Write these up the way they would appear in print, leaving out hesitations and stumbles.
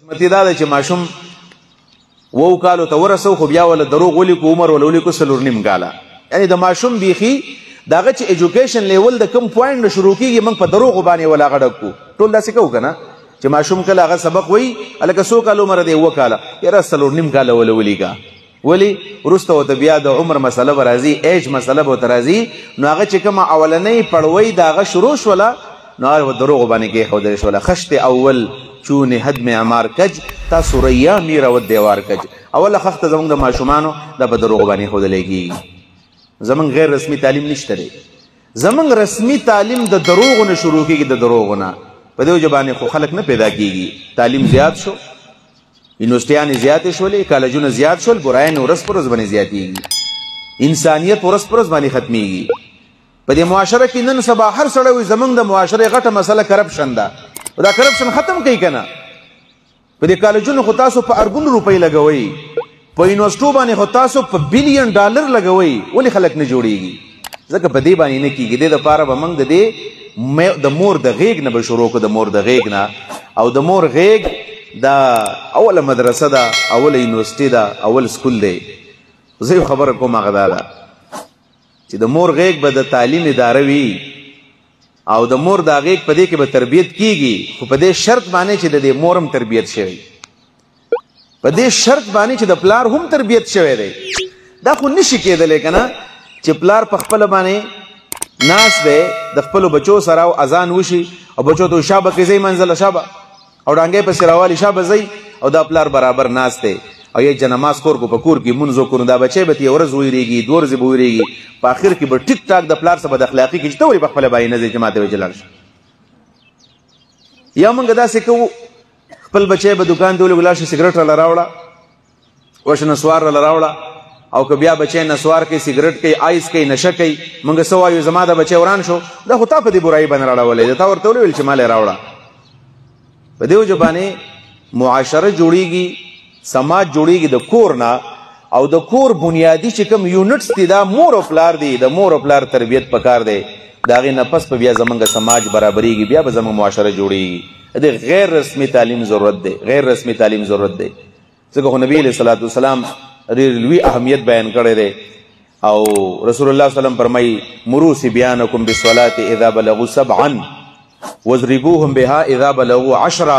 قسمتي دا ده چې ماشوم 2 کالو ته ورسو خو بیا ولا دروغ ولیکو عمر ولا ولیکو 4.5 کاله یعنی د ماشوم بیخي داغه چې ایجوکیشن لیول د کم پوینټ شروع کیږي موږ په دروغ باندې ولا غړکو ټول داسې کوو کنه چې ماشوم کله هغه سبق وای الکه 100 کالو عمر دی 2 کاله یاره 4.5 کاله ولا ولیکا ولی ورسته وته بیا د عمر مسله برازي ایج مسله به ترازي نو هغه چې کوم اولنې پړوي داغه شروع شولا نو هغه دروغ باندې کې خو درې شولا خشت اول چون حد میں عمار کج تا سوریا میرا و دیوار کج اول خخت زمون د ماشومانو د بدروغ باندې خود لګي زمون غیر رسمي تعلیم نشته دی زمون رسمي تعلیم د دروغ نه شروع کیږي د دروغ نه په دې ځبانه خو خلک نه پیدا کیږي تعلیم زیات شو یونیورسيټیان زیات شولې کالجونه زیات شول براین ورس پر ورځ باندې زیاتېږي انسانیت ورس پر ورځ باندې ختميږي په دې معاشره کې نن سبا هر سړی زمون د معاشره غټه مسله کرپشن ده دا کرپشن ختم کوي کنه په دې کالجونو خو تاسو په اربون روپۍ لګوي په یونیورسيټو باندې خو تاسو په بلین ډالر لګوي ولې خلک نه جوړيږي ځکه په دې باندې نه کیږي د لپاره به موږ د مور د غیګ نه به شروع کو د مور د غیګ نه او د مور غیګ دا اوله مدرسه ده اوله یونیورسيټي ده اول سکول دی زه خبره کوم هغه ده چې د مور غیګ به د تعلیم اداره وي او د مور د غیګ په دې کې به تربیت کیږي خو په دې شرط باندې چې د مورم تربیت شوی په دې شرط باندې چې د پلار هم تربیت شوی دی دا خو نشي کېدلی کنه چې پلار په خپل باندې ناس دی د خپل بچو سره او اذان وشي او بچو ته شابه کې زی منزل شابه او ډانګې په سراوالي شابه زی او دا پلار برابر ناس دی او یې جنماز کور کو په کور کې منځو کور دا بچي به یو ورځ ویریږي 2 ورځې ویریږي په اخر کې به ټیک ټاک د پلار سره د اخلاقی کې چې ته په خپل باندې نه جماعت وجلل یا موږ دا څه کوو خپل بچي به دکان ته ولګلا شي سیګریټ ولا راوړه وښنه سوار ولا راوړه او که بیا بچي نسوار کوي سیګریټ کوي آیس کوي نشه کوي موږ سوایو زما د بچي وران شو دا خو تا په دې برای باندې راوړلې دا ورته ویل چې مال راوړه په دې ځبانه معاشره جوړیږي سماج جوړیږي د کور نه او د کور بنیادی چې کوم یونټس دي دا مور او پلار دي د مور او پلار تربیت پکار دی دا غي نه پس په بیا زمونږ سماج برابرېږي بیا به زمونږ معاشره جوړیږي د غیر رسمي تعلیم ضرورت دی غیر رسمي تعلیم ضرورت دی ځکه خو نبی علیہ الصلوۃ والسلام لوی اهمیت بیان کړی دی او رسول الله صلی الله علیه وسلم فرمایي مروا صبيانكم بالصلاه اذا بلغوا 7 واضربوهم بها اذا بلغوا 10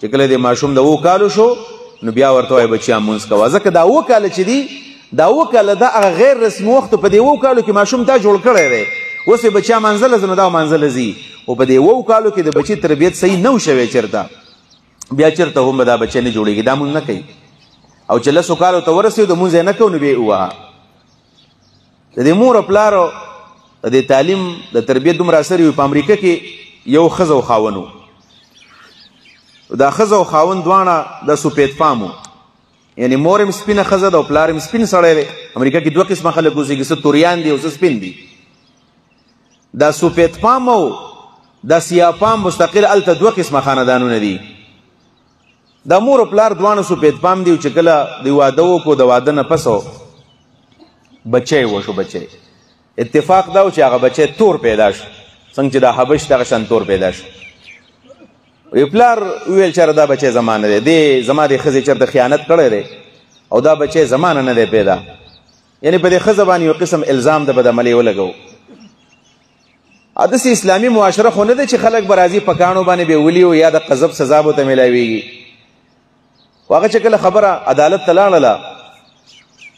چې کله د ماشوم د 2 کالو شو نو بیا ورته بچیا مونږ کوه ځکه دا 2 کال چې دی دا 2 کال دا غیر رسمي وخت په دې 2 کالو کې ماشوم تا جوړ کړی دی اوس بچیا منزل زنه دا منزل زی او په دې 2 کالو کې د بچی تربیت صحیح نه شوي چرته بیا چرته هم دا بچی نه جوړیږي دا مونږ نه کوي او چې لسو کالو ته ورسېږو د مونږ نه کوو نو بیا ووهه د دې مور او پلارو د تعلیم د تربیت دومره اثر وي په امریکا کې یو ښځه او خاوند دا ښځه او خاوند دواړه د سپید فامو یعنی مور هم سپینه ښځه ده او پلار هم سپین سړی دی امریکا کې 2 قسمه خلک اوسېږي څه توریان دي او څه سپین دي دا سپید فام او دا سیاه فام مستقل هلته 2 قسمه خاندانونه دي دا مور او پلار دواړه سپید فام دي چې کله د واده وکړو د واده نه پس بچی وشو بچی اتفاق دا و چې هغه بچی تور پیدا شو څنګه چې دا حبش دغه شان تور پیدا شو وی پلار ویل چېرې دا بچی زما نه دی زما د ښځې چېرته خیانت کړی دی او دا بچی زما نه دی پیدا یعنې په دې ښځه باندې یو قسم الزام د بدعملۍ ولګو داسې اسلامي معاشره خو نه ده چې خلک به راځي په کاڼو باندې به ولي یا د قذف سزا به ورته میلاویږي خو هغه چې کله خبره عدالت ته لاړله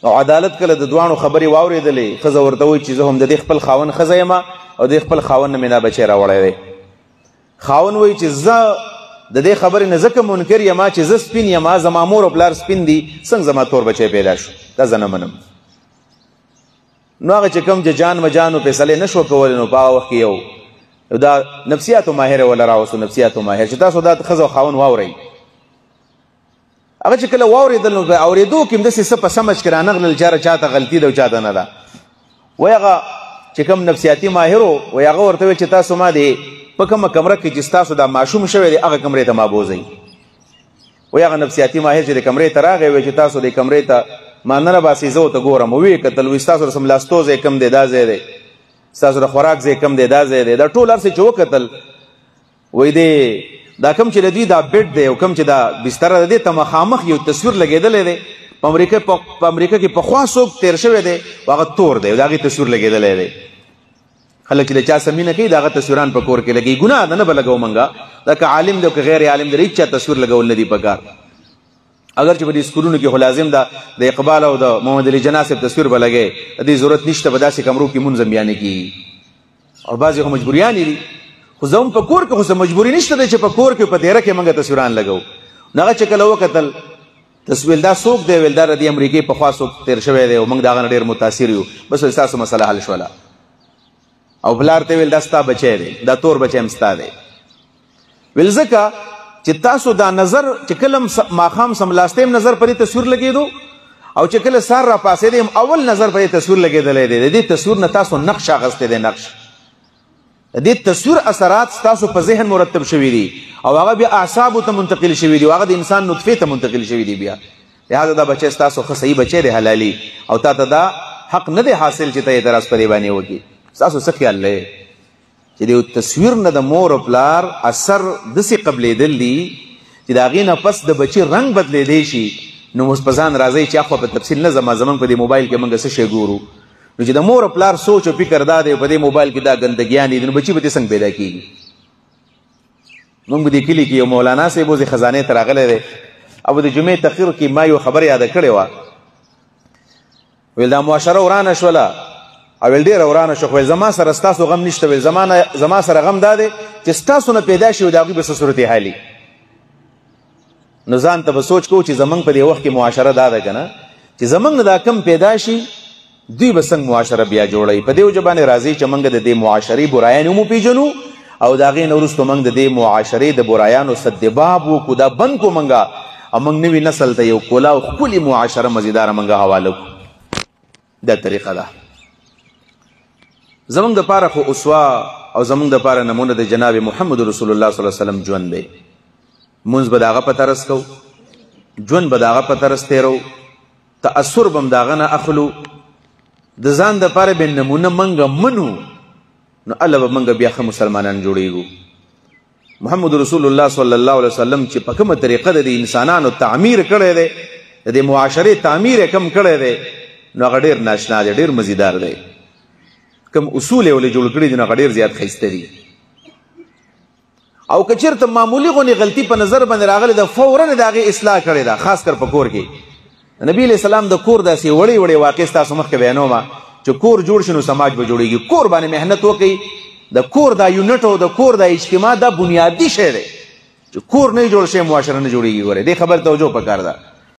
او عدالت کله د دواړو خبرې واورېدلې ښځه ورته وایي چې زه هم د دې خپل خاوند ښځه یم او د خپل خاوند نه مې دا بچی راوړی دی خاون وای چې زه د دې خبرې نه ځکه منکر یم چې زه سپین یم زما مور او پلار سپین دي څنګه زما تور بچی پیدا شو دا زه نه منم نو هغه چې کوم جان مجانو فیصلې نه شو کولی نو په هغه وخت کې یو دا نفسیاتو ماهر ولا راوستو نفسیاتو ماهر چې تاسو دا ښځه او خاون واورئ هغه چې کله واورېدل نو په اورېدو کې هم داسې څه په سمج کې رانغلل چاره چاته غلطي ده او چاته نه ده وایي هغه چې کوم نفسیاتي ماهر و وایي هغه ورته ویل چې تاسو ما دې په کومه کمره کې چې ستاسو دا ماشوم شوی دی هغه کمرې ته ما بوځئ وایي هغه نفسیاتي ماهر چې د کمرې ته راغی وایي چې تاسو دې کمرې ته ما نه راباسئ زه ورته ګورم ویې کتل وایي ستاسو د سملاستو ځای کوم دی دا ځای دی ستاسو د خوراک ځای کوم دی دا ځای دی دا ټول هر څه چې وکتل وای دې دا کم چې د دوی دا بیډ دی او کم چې دا بستره دی ته مخامخ یو تصویر لګېدلی دی په امریکا کې پخوا څوک تیر شوی دی هغه تور دی د هغې تصویر لګېدلی دی خلک چې د چا سم مینه کوي د هغه تصویران په کور کې لګوي ګناه ده نه به لګوو موږ دا که عالم دی او که غیر عالم دی د هېڅ چا تصویر لګول نه دي په کار اگر چې په دې سکولونو کې خو لازم ده د اقبال او د محمد علي جناح صاحب تصویر به لګوي د دې ضرورت نشته به داسې کمرو کې مونځ هم بیا نه کېږي او بعضې خو مجبوریانې دي خو زه هم په کور کې خو څه مجبوري نشته دی چې په کور کې په تیره کې موږ تصویران لګوو نو هغه چې کله وکتل تصویر دا څوک دی ویل دا د امریکې پخوا څوک تیر شوی دی او موږ د هغه نه ډېر متاثر یو بس ویل ستاسو مسله حل شوله او پلار ته ویل دا ستا بچی دی دا تور بچی هم ستا دی ویل ځکه چې تاسو دا نظر چې کله ماښام سملاستی هم نظر پرې تصویر لګېدو او چې کله سهار را پاسېدی هم اول نظر پرې تصویر لګېدلی دی د دې تصویر نه تاسو نقش اخیستی دی نقش د دې تصویر اثرات ستاسو په ذهن مرتب شوي دي او هغه بیا اعصابو ته منتقل شوي دي او هغه د انسان نطفې ته منتقل شوي دي بیا لهذا دا بچی ستاسو ښه صحیح بچی دی حلالي او تا ته دا حق نه دی حاصل چې ته اعتراض په دې باندې وکړي ستاسو څه خیال دی چې د یو تصویر نه د مور او پلار اثر داسې قبلېدل دي چې د هغې نه پس د بچي رنګ بدلېدی شي نو اوس په ځان راځئ چې اخوا په تفصیل نه ځم زموږ په دې موبایل کې موږ څه شی ګورو نو چې د مور او پلار سوچ او فکر دا دی په دې موبایل کې دا ګندګیانې دي نو بچي به دې څنګه پیدا کېږي موږ په دې کلي کې یو مولانا صاحب اوس خزانې ته راغلی دی او د جمعې تقریر کې ما یو خبره یاده کړې وه ویل دا معاشره ورانه شوله او ویل ډېره ورانه شو خو ویل زما سره ستاسو غم نشته ویل زما سره غم دا دی چې ستاسو نه پیدا شي او د هغوی به څه صورت حالي نو ځان ته به سوچ کوو چې زموږ په دې وخت کې معاشره دا ده که نه چې زموږ نه دا کم پیدا شي دوی به څنګه معاشره بیا جوړوي په دې وجه باندې راځي چې موږ د دې معاشرې برایان هم وپېژنو او د هغې نه وروسته موږ د دې معاشرې د برایانو سدباب وکړو دا بند کړو موږ او موږ نوي نسل ته یو کلا او ښکلې معاشره مزیداره موږ حواله کړو دا طریقه ده زمونږ دپاره خو اسوه او زمونږ دپاره نمونه د جناب محمد رسول الله صلی الله علیه وسلم ژوند دی مونځ به د هغه په طرز کوو ژوند به د هغه په طرز تیرو تأثر به هم د هغه نه اخلو د ځان دپاره به نمونه موږ منو نو الله به موږ بیا ښه مسلمانان جوړیږو محمد رسول الله صلی الله علیه وسلم چې په کومه طریقه د انسانانو تعمیر کړی دی د دې معاشرې تعمیر یې کم کړی دی نو هغه ډېر ناشنا دی ډېر مزیدار دی کم اصول یې ولې جوړ کړي دي نو هغه ډېر زیات ښایسته دي او که چېرته معمولي غونې غلطي په نظر باندې راغلې ده فورا د هغې اصلاح کړې ده خاص کر په کور کې نبي علیه السلام د کور داسې وړې وړې واقع ستاسو مخکې بیانومه چې کور جوړ شي نو سماج به جوړېږي کور باندې محنت وکړئ د کور دا یونټ او د کور دا اجتماع دا بنیادي شی دی چې کور نه جوړ شي معاشره نه جوړېږي ګورئ دې خبر توجه پکار ده